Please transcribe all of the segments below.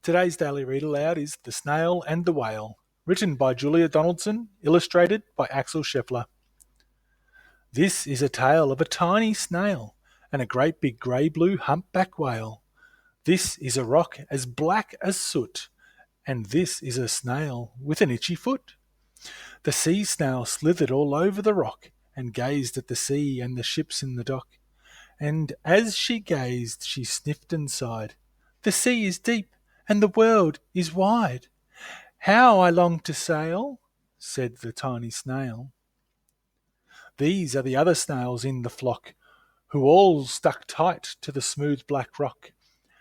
Today's daily read aloud is The Snail and the Whale, written by Julia Donaldson, illustrated by Axel Scheffler. This is a tale of a tiny snail and a great big grey-blue humpback whale. This is a rock as black as soot, and this is a snail with an itchy foot. The sea snail slithered all over the rock and gazed at the sea and the ships in the dock. And as she gazed, she sniffed and sighed. The sea is deep, and the world is wide. How I long to sail, said the tiny snail. These are the other snails in the flock, who all stuck tight to the smooth black rock,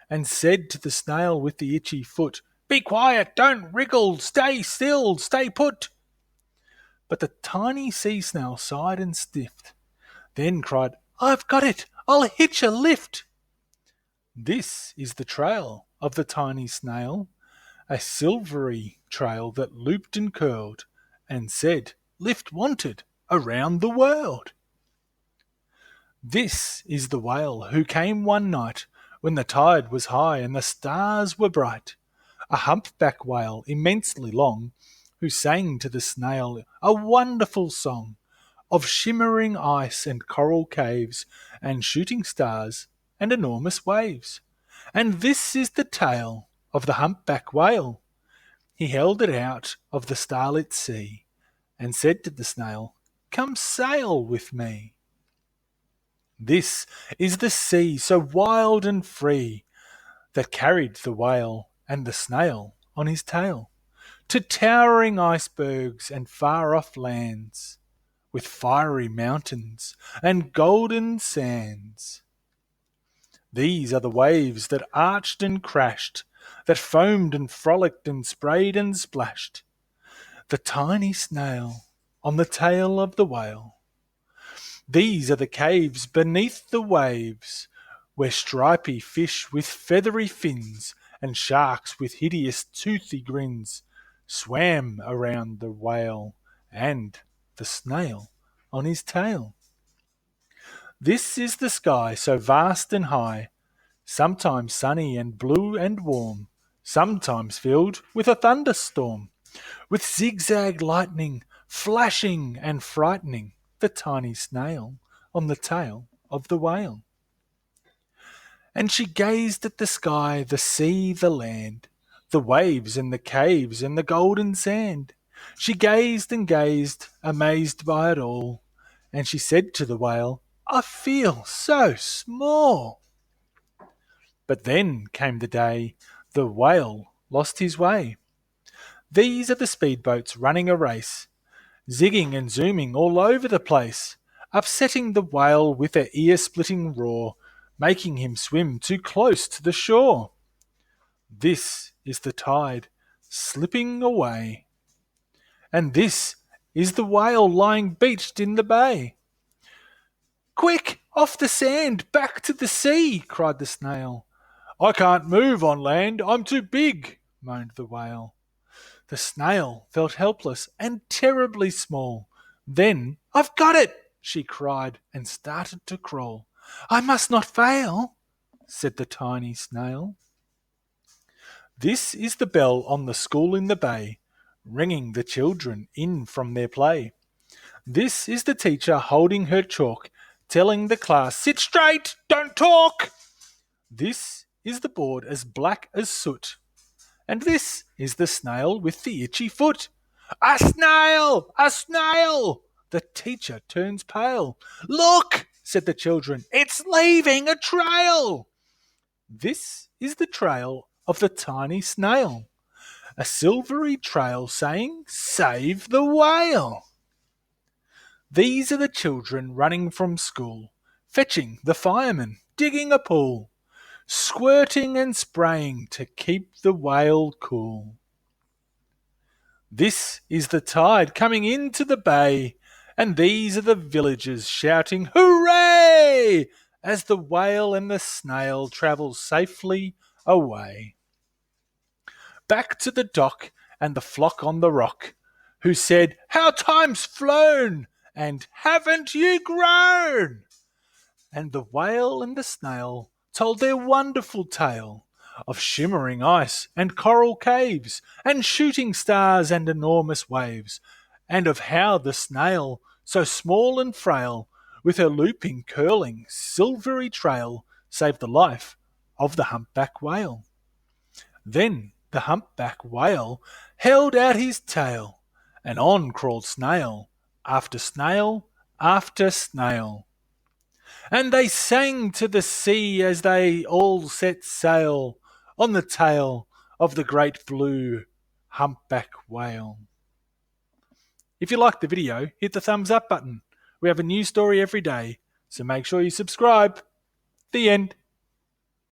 and said to the snail with the itchy foot, Be quiet, don't wriggle, stay still, stay put. But the tiny sea snail sighed and sniffed, then cried, I've got it, I'll hitch a lift. This is the trail of the tiny snail, a silvery trail that looped and curled, and said, Lift wanted, around the world. This is the whale who came one night when the tide was high and the stars were bright, a humpback whale immensely long, who sang to the snail a wonderful song of shimmering ice and coral caves and shooting stars and enormous waves. And this is the tale of the humpback whale. He held it out of the starlit sea and said to the snail, Come sail with me. This is the sea so wild and free that carried the whale and the snail on his tail to towering icebergs and far-off lands, with fiery mountains and golden sands. These are the waves that arched and crashed, that foamed and frolicked and sprayed and splashed. The tiny snail on the tail of the whale. These are the caves beneath the waves, where stripy fish with feathery fins and sharks with hideous toothy grins swam around the whale and the snail on his tail. This is the sky so vast and high, sometimes sunny and blue and warm, sometimes filled with a thunderstorm, with zigzag lightning flashing and frightening the tiny snail on the tail of the whale. And she gazed at the sky, the sea, the land, the waves and the caves and the golden sand. She gazed and gazed, amazed by it all, and she said to the whale, I feel so small. But then came the day the whale lost his way. These are the speedboats running a race, zigging and zooming all over the place, upsetting the whale with their ear-splitting roar, making him swim too close to the shore. This is the tide slipping away, and this is the whale lying beached in the bay. Quick, off the sand, back to the sea, cried the snail. I can't move on land, I'm too big, moaned the whale. The snail felt helpless and terribly small. Then, I've got it, she cried and started to crawl. I must not fail, said the tiny snail. This is the bell on the school in the bay, ringing the children in from their play. This is the teacher holding her chalk, telling the class, Sit straight, don't talk. This is the board as black as soot, and this is the snail with the itchy foot. A snail! A snail! The teacher turns pale. Look, said the children, it's leaving a trail. This is the trail of the tiny snail, a silvery trail saying, Save the whale. These are the children running from school, fetching the fireman, digging a pool, squirting and spraying to keep the whale cool. This is the tide coming into the bay, and these are the villagers shouting, Hooray! As the whale and the snail travel safely away. Back to the dock and the flock on the rock, who said, How time's flown, and haven't you grown? And the whale and the snail told their wonderful tale of shimmering ice and coral caves, and shooting stars and enormous waves, and of how the snail, so small and frail, with her looping, curling, silvery trail, saved the life of the humpback whale. Then the humpback whale held out his tail, and on crawled snail after snail after snail. And they sang to the sea as they all set sail on the tail of the great blue humpback whale. If you liked the video, hit the thumbs up button. We have a new story every day, so make sure you subscribe. The end.